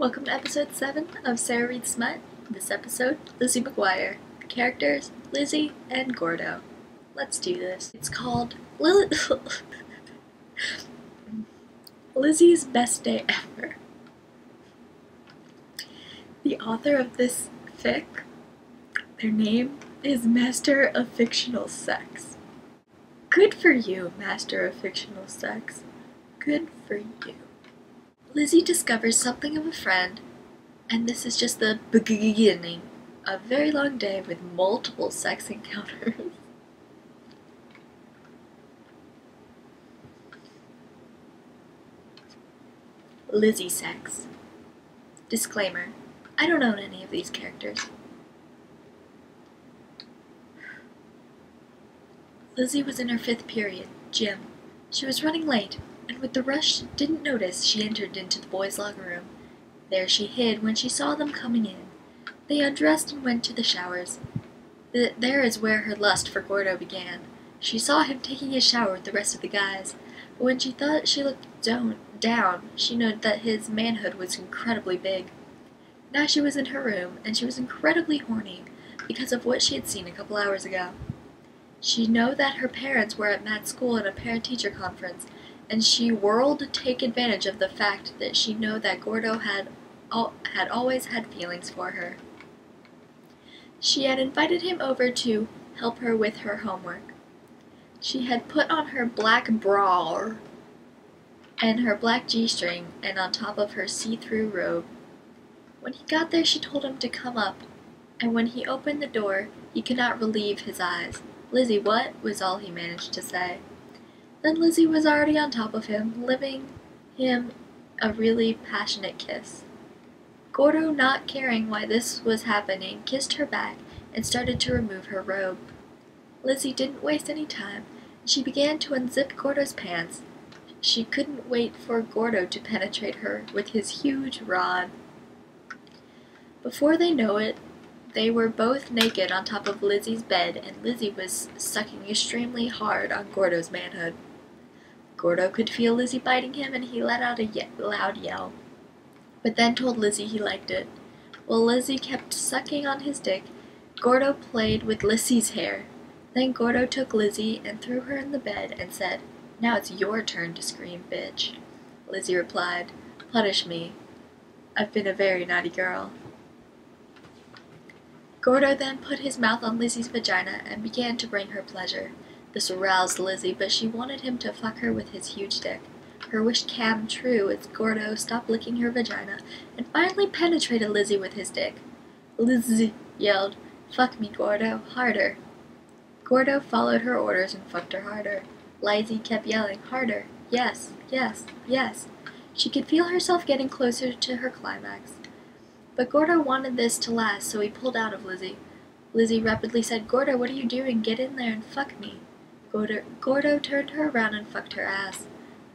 Welcome to episode 7 of Sara Reads Smut. This episode, Lizzie McGuire. The characters, Lizzie and Gordo. Let's do this. It's called Lizzie's Best Day Ever. The author of this fic, their name is Master of Fictional Sex. Good for you, Master of Fictional Sex. Good for you. Lizzie discovers something of a friend, and this is just the beginning of a very long day with multiple sex encounters. Lizzie Sex. Disclaimer: I don't own any of these characters. Lizzie was in her 5th period, gym. She was running late, and with the rush didn't notice she entered into the boys' locker room. There she hid when she saw them coming in. They undressed and went to the showers. There is where her lust for Gordo began. She saw him taking his shower with the rest of the guys, but when she thought she looked down, she noted that his manhood was incredibly big. Now she was in her room, and she was incredibly horny because of what she had seen a couple hours ago. She knew that her parents were at Matt's school at a parent-teacher conference, and she whirled to take advantage of the fact that she knew that Gordo had always had feelings for her. She had invited him over to help her with her homework. She had put on her black bra and her black G-string and on top of her see-through robe. When he got there, she told him to come up, and when he opened the door, he could not relieve his eyes. "Lizzie, what?" was all he managed to say. Then Lizzie was already on top of him, giving him a really passionate kiss. Gordo, not caring why this was happening, kissed her back and started to remove her robe. Lizzie didn't waste any time. She began to unzip Gordo's pants. She couldn't wait for Gordo to penetrate her with his huge rod. Before they know it, they were both naked on top of Lizzie's bed, and Lizzie was sucking extremely hard on Gordo's manhood. Gordo could feel Lizzie biting him, and he let out a loud yell, but then told Lizzie he liked it. While Lizzie kept sucking on his dick, Gordo played with Lizzie's hair. Then Gordo took Lizzie and threw her in the bed and said, "Now it's your turn to scream, bitch." Lizzie replied, "Punish me. I've been a very naughty girl." Gordo then put his mouth on Lizzie's vagina and began to bring her pleasure. This aroused Lizzie, but she wanted him to fuck her with his huge dick. Her wish came true as Gordo stopped licking her vagina and finally penetrated Lizzie with his dick. Lizzie yelled, "Fuck me, Gordo, harder." Gordo followed her orders and fucked her harder. Lizzie kept yelling, "Harder, yes, yes, yes." She could feel herself getting closer to her climax. But Gordo wanted this to last, so he pulled out of Lizzie. Lizzie rapidly said, "Gordo, what are you doing? Get in there and fuck me." Gordo turned her around and fucked her ass.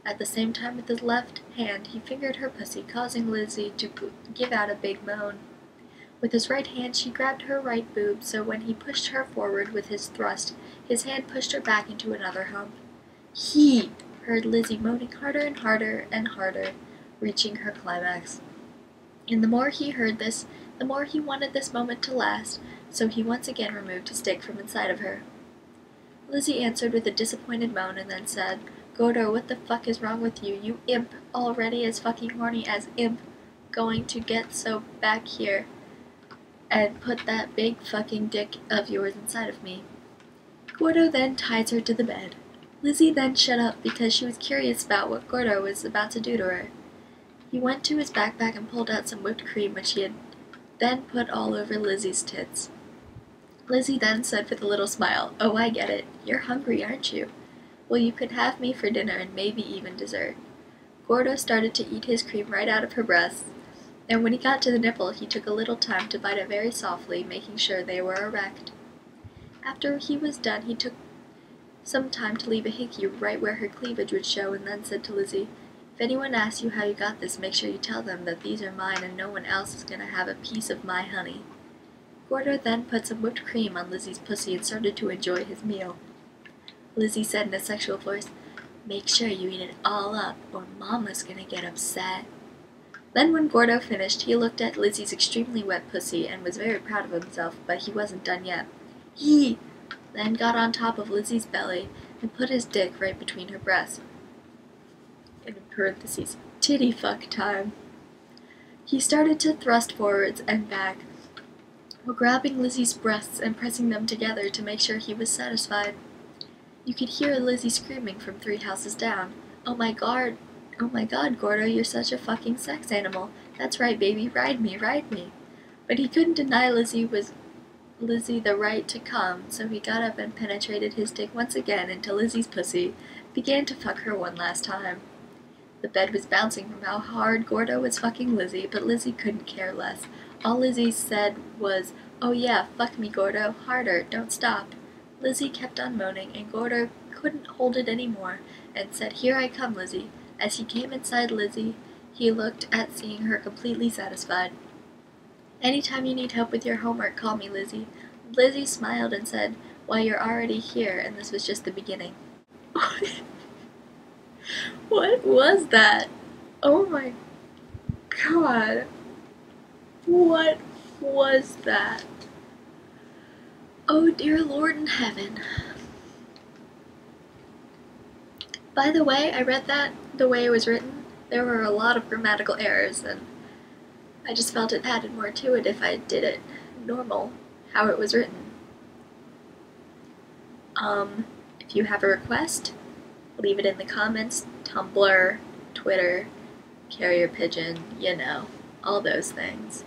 At the same time, with his left hand, he fingered her pussy, causing Lizzie to give out a big moan. With his right hand, she grabbed her right boob, so when he pushed her forward with his thrust, his hand pushed her back into another hump. He heard Lizzie moaning harder and harder and harder, reaching her climax. And the more he heard this, the more he wanted this moment to last, so he once again removed his dick from inside of her. Lizzie answered with a disappointed moan and then said, "Gordo, what the fuck is wrong with you? You imp, already as fucking horny as imp, going to get so back here and put that big fucking dick of yours inside of me." Gordo then ties her to the bed. Lizzie then shut up because she was curious about what Gordo was about to do to her. He went to his backpack and pulled out some whipped cream, which he had then put all over Lizzie's tits. Lizzie then said with a little smile, "Oh, I get it. You're hungry, aren't you? Well, you could have me for dinner and maybe even dessert." Gordo started to eat his cream right out of her breasts, and when he got to the nipple, he took a little time to bite it very softly, making sure they were erect. After he was done, he took some time to leave a hickey right where her cleavage would show, and then said to Lizzie, "If anyone asks you how you got this, make sure you tell them that these are mine and no one else is going to have a piece of my honey." Gordo then put some whipped cream on Lizzie's pussy and started to enjoy his meal. Lizzie said in a sexual voice, "Make sure you eat it all up or Mama's going to get upset." Then when Gordo finished, he looked at Lizzie's extremely wet pussy and was very proud of himself, but he wasn't done yet. He then got on top of Lizzie's belly and put his dick right between her breasts. In parentheses, titty fuck time. He started to thrust forwards and back, while grabbing Lizzie's breasts and pressing them together to make sure he was satisfied. You could hear Lizzie screaming from 3 houses down. Oh my god, Gordo, you're such a fucking sex animal. That's right, baby, ride me, ride me. But he couldn't deny Lizzie the right to come, so he got up and penetrated his dick once again into Lizzie's pussy, began to fuck her one last time. The bed was bouncing from how hard Gordo was fucking Lizzie, but Lizzie couldn't care less. All Lizzie said was, "Oh yeah, fuck me, Gordo, harder, don't stop." Lizzie kept on moaning, and Gordo couldn't hold it anymore, and said, "Here I come, Lizzie." As he came inside Lizzie, he looked at seeing her completely satisfied. "Anytime you need help with your homework, call me, Lizzie." Lizzie smiled and said, "Why, you're already here, and this was just the beginning." What was that? Oh my god. What was that? Oh dear Lord in heaven. By the way, I read that the way it was written. There were a lot of grammatical errors, and I just felt it added more to it if I did it normal, how it was written. If you have a request, leave it in the comments, Tumblr, Twitter, carrier pigeon, you know, all those things.